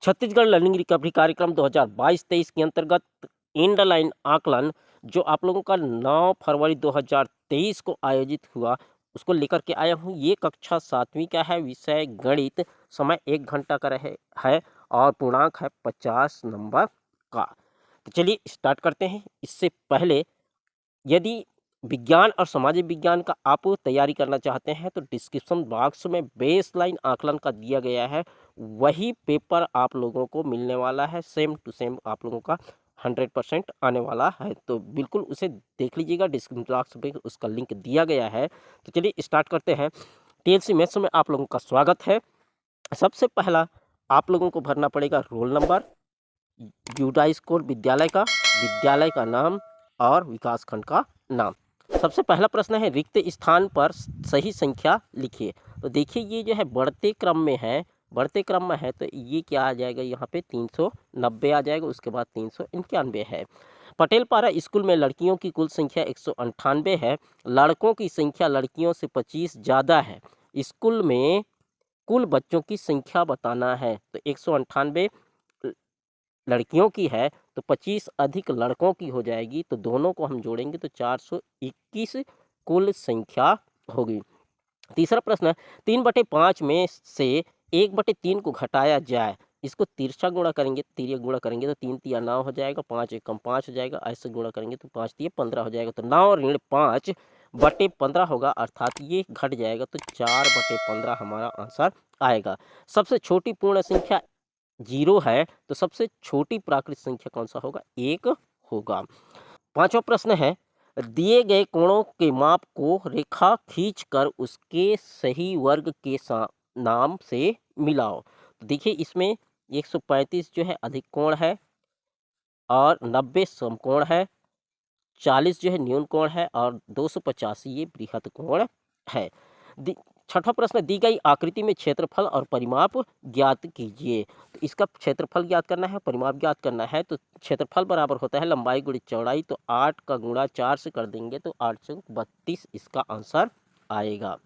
Chhattisgarh learning recovery कार्यक्रम 2022-23 के अंतर्गत एंड लाइन आकलन जो आप लोगों का 9 फरवरी 2023 को आयोजित हुआ, उसको लेकर के आया हूँ। ये कक्षा 7वीं का है, विषय गणित, समय 1 घंटा का रहे है और पूर्णांक है 50 नंबर का। तो चलिए स्टार्ट करते हैं। इससे पहले यदि विज्ञान और सामाजिक विज्ञान का आप तैयारी करना चाहते हैं तो डिस्क्रिप्शन बॉक्स में बेसलाइन आकलन का दिया गया है, वही पेपर आप लोगों को मिलने वाला है। सेम टू सेम आप लोगों का 100% आने वाला है, तो बिल्कुल उसे देख लीजिएगा। डिस्क्रिप्शन बॉक्स में उसका लिंक दिया गया है। तो चलिए स्टार्ट करते हैं। टीएलसी मैथ्स में आप लोगों का स्वागत है। सबसे पहला आप लोगों को भरना पड़ेगा रोल नंबर, यूडाई स्कोर विद्यालय का नाम और विकास खंड का नाम। सबसे पहला प्रश्न है, रिक्त स्थान पर सही संख्या लिखिए। तो देखिए ये जो है बढ़ते क्रम में है, तो ये क्या आ जाएगा, यहाँ पे 390 आ जाएगा, उसके बाद 391 है। पटेल पारा स्कूल में लड़कियों की कुल संख्या 198 है, लड़कों की संख्या लड़कियों से 25 ज़्यादा है। स्कूल में कुल बच्चों की संख्या बताना है। तो 198 लड़कियों की है तो 25 अधिक लड़कों की हो जाएगी, तो दोनों को हम जोड़ेंगे तो 421 कुल संख्या होगी। तीसरा प्रश्न है, 3/5 में से 1/3 को घटाया जाए, इसको तिरछा गुणा करेंगे, तिर्यक गुणा करेंगे तो 3 तिया 9 हो जाएगा, 5 एकम 5 हो जाएगा, ऐसे गुणा करेंगे तो 5 तिया 15 हो जाएगा, तो 9 ऋण 5/15 होगा, अर्थात ये घट जाएगा, तो 4/15 हमारा आंसर आएगा। सबसे छोटी पूर्ण संख्या 0 है, तो सबसे छोटी प्राकृतिक संख्या कौन सा होगा, 1 होगा। पांचवा प्रश्न है, दिए गए कोणों के माप को रेखा खींचकर उसके सही वर्ग के नाम से मिलाओ। तो देखिए इसमें 135 जो है अधिक कोण है और 90 समकोण है, 40 जो है न्यून कोण है और 285 ये बृहत कोण है। छठा प्रश्न, दी गई आकृति में क्षेत्रफल और परिमाप ज्ञात कीजिए। तो इसका क्षेत्रफल ज्ञात करना है, परिमाप ज्ञात करना है। तो क्षेत्रफल बराबर होता है लंबाई गुणित चौड़ाई, तो 8 का गुणा 4 से कर देंगे तो 8 चौक 32 इसका आंसर आएगा।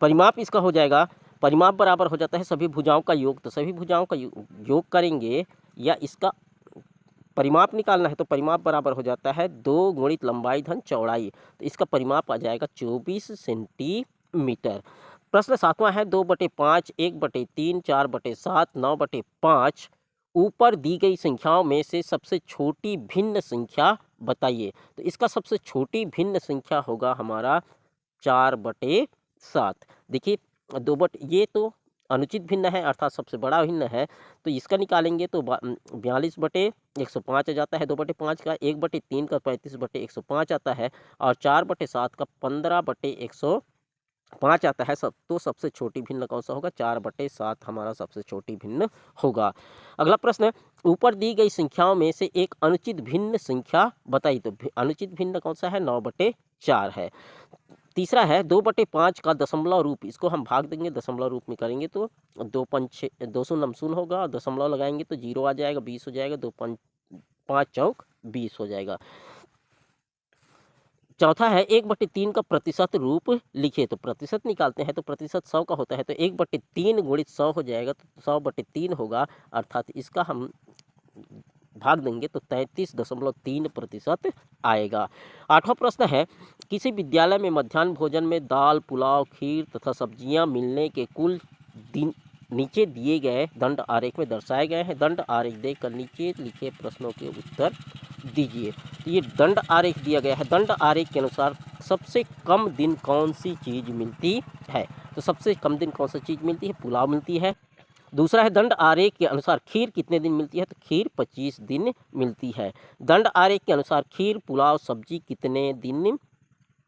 परिमाप इसका हो जाएगा, परिमाप बराबर हो जाता है सभी भुजाओं का योग, तो सभी भुजाओं का योग करेंगे या इसका परिमाप निकालना है तो परिमाप बराबर हो जाता है 2 गुणित लंबाई धन चौड़ाई, तो इसका परिमाप आ जाएगा 24 सेंटीमीटर। प्रश्न 7वां है, 2/5, 1/3, 4/7, 9/5 ऊपर दी गई संख्याओं में से सबसे छोटी भिन्न संख्या बताइए। तो इसका सबसे छोटी भिन्न संख्या होगा हमारा 4/7। देखिए ये तो अनुचित भिन्न है, अर्थात सबसे बड़ा भिन्न है, तो इसका निकालेंगे तो 42/105 आ जाता है 2/5 का, 1/3 का 35/105 आता है और 4/7 का 15/105 आता है। तो सबसे छोटी भिन्न कौन सा होगा, 4/7 हमारा सबसे छोटी भिन्न होगा। अगला प्रश्न, ऊपर दी गई संख्याओं में से एक अनुचित भिन्न संख्या बताइए। तो अनुचित भिन्न कौन सा है, 9/4 है। तीसरा है, 2/5 का दशमलव रूप, इसको हम भाग देंगे, दशमलव रूप में करेंगे तो 2 नमसून होगा, दशमलव लगाएंगे तो 0 आ जाएगा, 20 हो जाएगा, 5 चौक 20 हो जाएगा। चौथा है, 1/3 का प्रतिशत रूप लिखिए। तो प्रतिशत निकालते हैं तो प्रतिशत 100 का होता है, तो 1/3 गुणित 100 हो जाएगा, तो 100/3 होगा, अर्थात इसका हम भाग देंगे तो 33.3% आएगा। आठवां प्रश्न है, किसी विद्यालय में मध्याह्न भोजन में दाल, पुलाव, खीर तथा सब्जियां मिलने के कुल दिन नीचे दिए गए दंड आरेख में दर्शाए गए हैं। दंड आरेख देखकर नीचे लिखे प्रश्नों के उत्तर दीजिए। तो ये दंड आरेख दिया गया है। दंड आरेख के अनुसार सबसे कम दिन कौन सी चीज़ मिलती है। तो सबसे कम दिन कौन सी चीज़ मिलती है, पुलाव मिलती है। दूसरा है, दंड आरेख के अनुसार खीर कितने दिन मिलती है। तो खीर 25 दिन मिलती है। दंड आरेख के अनुसार खीर, पुलाव, सब्जी कितने दिन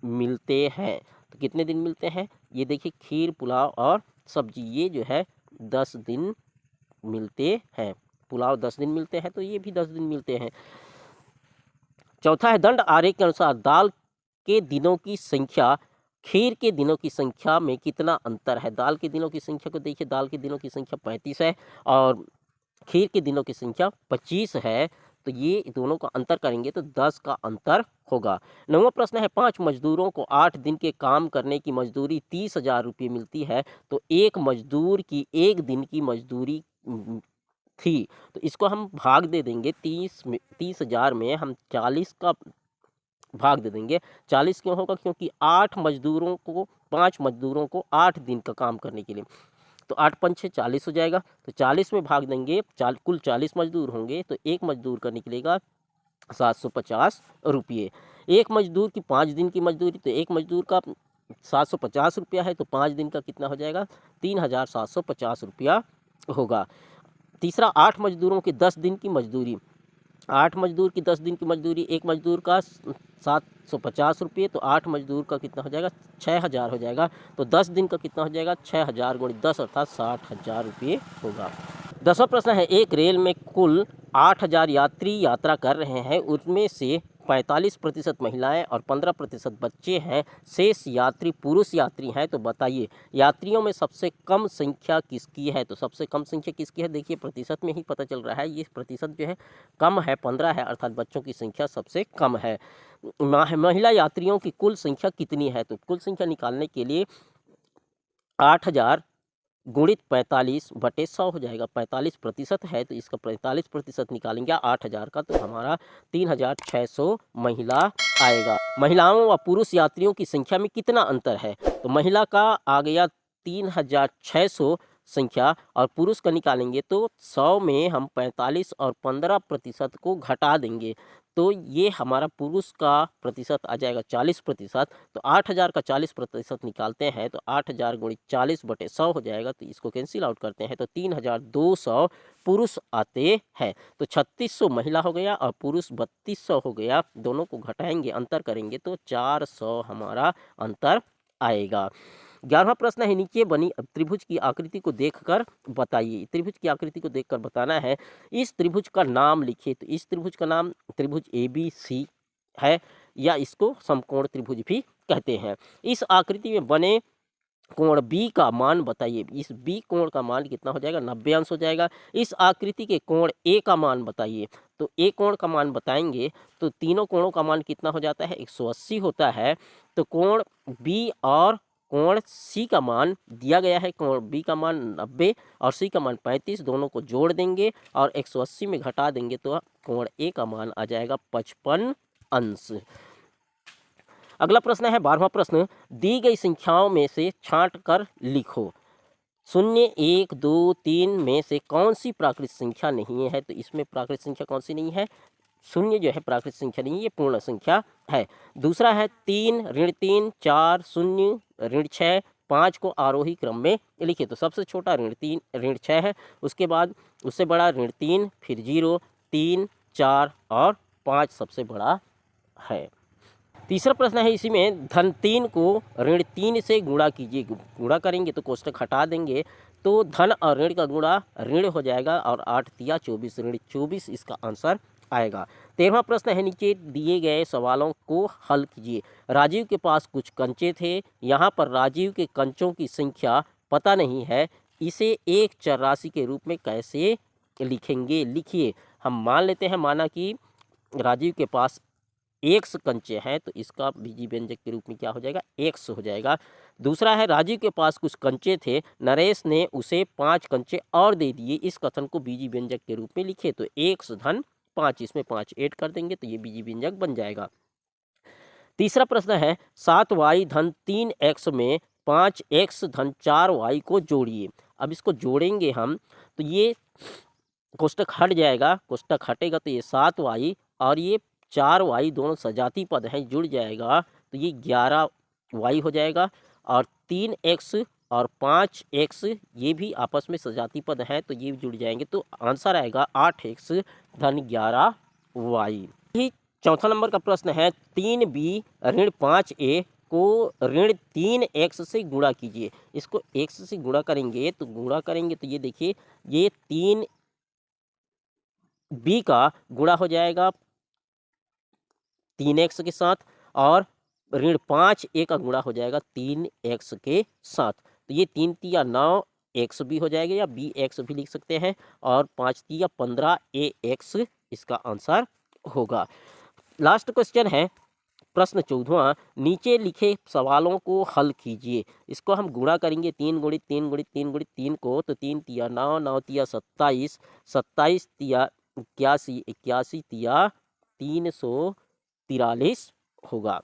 मिलते हैं। तो कितने दिन मिलते हैं, ये देखिए खीर, पुलाव और सब्जी ये जो है 10 दिन मिलते हैं। पुलाव 10 दिन मिलते हैं, तो ये भी 10 दिन मिलते हैं। चौथा है, दंड आरेख के अनुसार दाल के दिनों की संख्या खीर के दिनों की संख्या में कितना अंतर है। दाल के दिनों की संख्या को देखिए, दाल के दिनों की संख्या 35 है और खीर के दिनों की संख्या 25 है। तो ये दोनों का अंतर करेंगे तो 10 का अंतर होगा। 9वां प्रश्न है 5 मजदूरों को 8 दिन के काम करने की मजदूरी 30,000 रुपये मिलती है, तो एक मजदूर की 1 दिन की मजदूरी थी। तो इसको हम भाग दे देंगे 30,000 में हम 40 का भाग दे देंगे। 40 क्यों होगा? क्योंकि 5 मजदूरों को 8 दिन का काम करने के लिए, तो 8 पंचे 40 हो जाएगा। तो 40 में भाग देंगे, कुल 40 मजदूर होंगे तो एक मजदूर का निकलेगा 750 रुपये। एक मजदूर की 5 दिन की मजदूरी, तो एक मजदूर का 750 रुपया है, तो 5 दिन का कितना हो जाएगा? 3,750 रुपया होगा। तीसरा 8 मजदूरों की 10 दिन की मजदूरी, 8 मजदूर की 10 दिन की मजदूरी, एक मजदूर का 750 रुपये, तो 8 मजदूर का कितना हो जाएगा? 6,000 हो जाएगा। तो 10 दिन का कितना हो जाएगा? 6,000 गुणित 10 अर्थात 60,000 रुपये होगा। 10वां प्रश्न है एक रेल में कुल 8,000 यात्री यात्रा कर रहे हैं, उनमें से 45% महिलाएं और 15% बच्चे हैं, शेष यात्री पुरुष यात्री हैं, तो बताइए यात्रियों में सबसे कम संख्या किसकी है? तो सबसे कम संख्या किसकी है? देखिए प्रतिशत में ही पता चल रहा है, ये प्रतिशत जो है कम है, 15 है, अर्थात बच्चों की संख्या सबसे कम है। महिला यात्रियों की कुल संख्या कितनी है? तो कुल संख्या निकालने के लिए 8,000 गुणित 45/100 हो जाएगा। 45% है, तो इसका 45% निकालेंगे 8,000 का, तो हमारा 3,600 महिला आएगा। महिलाओं व पुरुष यात्रियों की संख्या में कितना अंतर है? तो महिला का आ गया 3,600 संख्या, और पुरुष का निकालेंगे तो 100 में हम 45 और 15% को घटा देंगे, तो ये हमारा पुरुष का प्रतिशत आ जाएगा 40%। तो 8,000 का 40% निकालते हैं तो 8,000 गुणित 40/100 हो जाएगा, तो इसको कैंसिल आउट करते हैं तो 3,200 पुरुष आते हैं। तो 3,600 महिला हो गया और पुरुष 3,200 हो गया, दोनों को घटाएंगे, अंतर करेंगे तो 400 हमारा अंतर आएगा। 11वां प्रश्न है नीचे बनी त्रिभुज की आकृति को देखकर बताइए। त्रिभुज की आकृति को देखकर बताना है। इस त्रिभुज का नाम लिखिए, तो इस त्रिभुज का नाम त्रिभुज ABC है, या इसको समकोण त्रिभुज भी कहते हैं। इस आकृति में बने कोण B का मान बताइए। इस B कोण का मान कितना हो जाएगा? 90 अंश हो जाएगा। इस आकृति के कोण A का मान बताइए। तो A कोण का मान बताएंगे तो तीनों कोणों का मान कितना हो जाता है? 180 होता है। तो कोण B और कोण C का मान दिया गया है, कोण B का मान 90 और C का मान 35, दोनों को जोड़ देंगे और 180 में घटा देंगे तो कोण A का मान आ जाएगा 55 अंश। अगला प्रश्न है 12वां प्रश्न, दी गई संख्याओं में से छांट कर लिखो। 0, 1, 2, 3 में से कौन सी प्राकृत संख्या नहीं है? तो इसमें प्राकृत संख्या कौन सी नहीं है? 0 जो है प्राकृत संख्या नहीं, ये पूर्ण संख्या है। दूसरा है 3, ऋण 3, 4, 0, ऋण 6, 5 को आरोही क्रम में लिखिए। तो सबसे छोटा ऋण 3, ऋण 6 है, उसके बाद उससे बड़ा ऋण 3, फिर 0, 3, 4 और 5 सबसे बड़ा है। तीसरा प्रश्न है इसी में, धन 3 को ऋण 3 से गुणा कीजिए। गुणा करेंगे तो कोष्टक हटा देंगे तो धन और ऋण का गुणा ऋण हो जाएगा और 8 तिया 24, ऋण 24 इसका आंसर आएगा। 13वां प्रश्न है नीचे दिए गए सवालों को हल कीजिए। राजीव के पास कुछ कंचे थे, यहाँ पर राजीव के कंचों की संख्या पता नहीं है, इसे एक चर राशि के रूप में कैसे लिखेंगे? लिखिए, हम मान लेते हैं, माना कि राजीव के पास x कंचे हैं, तो इसका बीजी व्यंजक के रूप में क्या हो जाएगा? x हो जाएगा। दूसरा है राजीव के पास कुछ कंचे थे, नरेश ने उसे 5 कंचे और दे दिए, इस कथन को बीजी व्यंजक के रूप में लिखे। तो x धन 5, इसमें 5 ऐड कर देंगे तो ये बीजी व्यंजक बन जाएगा। तीसरा प्रश्न है 7y धन 3x में 5x धन 4y को जोड़िए। अब इसको जोड़ेंगे हम तो ये कोष्टक हट जाएगा, कोष्टक हटेगा तो ये 7y और ये 4y दोनों सजाती पद हैं, जुड़ जाएगा तो ये 11y हो जाएगा, और 3x और 5x ये भी आपस में सजाती पद हैं तो ये जुड़ जाएंगे, तो आंसर आएगा 8x धन 11y। ही चौथा नंबर का प्रश्न है 3b ऋण 5a को ऋण 3x से गुणा कीजिए। इसको x से गुणा करेंगे तो ये देखिए, ये 3b का गुणा हो जाएगा 3x के साथ और ऋण 5a का गुणा हो जाएगा 3x के साथ। तो ये 3 तिया 9 एक्स भी हो जाएगा या बी एक्स भी लिख सकते हैं, और 5 या 15 ए एक्स इसका आंसर होगा। लास्ट क्वेश्चन है प्रश्न 14वां, नीचे लिखे सवालों को हल कीजिए। इसको हम गुणा करेंगे, 3 गुणित 3 गुणित 3 गुणित 3 को, तो 3 तिया 9, 9 तिया 27, 27 तिया 81, 81 तिया 343 होगा।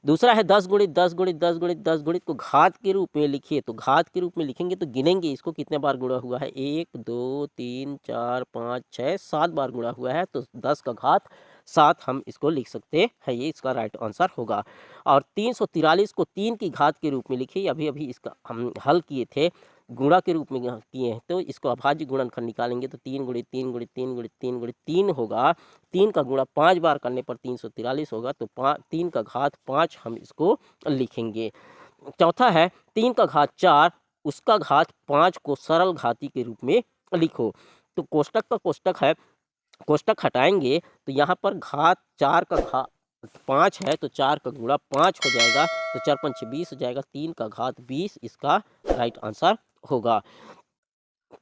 दूसरा है 10 गुणित 10 गुणित 10 गुणित 10 गुणित को घात के रूप में लिखिए। तो घात के रूप में लिखेंगे तो गिनेंगे इसको कितने बार गुणा हुआ है, 1 2 3 4 5 6 7 बार गुणा हुआ है, तो 10 का घात 7 हम इसको लिख सकते हैं, ये इसका राइट आंसर होगा। और 343 को 3 की घात के रूप में लिखिए, अभी अभी इसका हम हल किए थे, गुणा के रूप में किए हैं, तो इसको अभाज्य गुणनखंड निकालेंगे तो 3 गुणित 3 गुणित 3 गुणित 3 गुणित 3 होगा। 3 का गुणा 5 बार करने पर 343 होगा, तो 3 का घात 5 हम इसको लिखेंगे। चौथा है 3 का घात 4, उसका घात 5 को सरल घाती के रूप में लिखो। तो कोष्टक का कोष्टक है, कोष्टक हटाएंगे तो यहाँ पर घात 4 का घात 5 है, तो 4 का गुणा 5 हो जाएगा, तो 4 5 20 हो जाएगा, 3 का घात 20 इसका राइट आंसर होगा।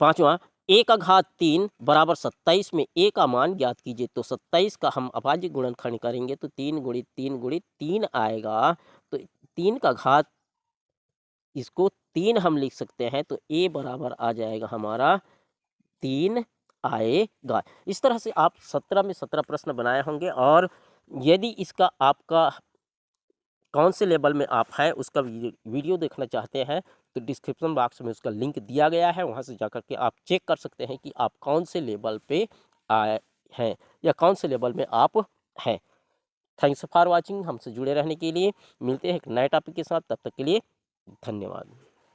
पांचवा, ए का घात 3 बराबर 27 में ए का मान ज्ञात कीजिए। तो 27 का हम अभाज्य गुणनखंड करेंगे तो 3 गुणित 3 गुणित 3 आएगा, तो 3 का घात इसको 3 हम लिख सकते हैं, तो ए बराबर आ जाएगा हमारा 3 आएगा। इस तरह से आप 17 में 17 प्रश्न बनाए होंगे, और यदि इसका आपका कौन से लेवल में आप हैं उसका वीडियो देखना चाहते हैं तो डिस्क्रिप्शन बॉक्स में उसका लिंक दिया गया है, वहां से जाकर के आप चेक कर सकते हैं कि आप कौन से लेवल पे आए हैं या कौन से लेवल में आप हैं। Thanks for watching. हमसे जुड़े रहने के लिए मिलते हैं एक नए टॉपिक के साथ, तब तक के लिए धन्यवाद।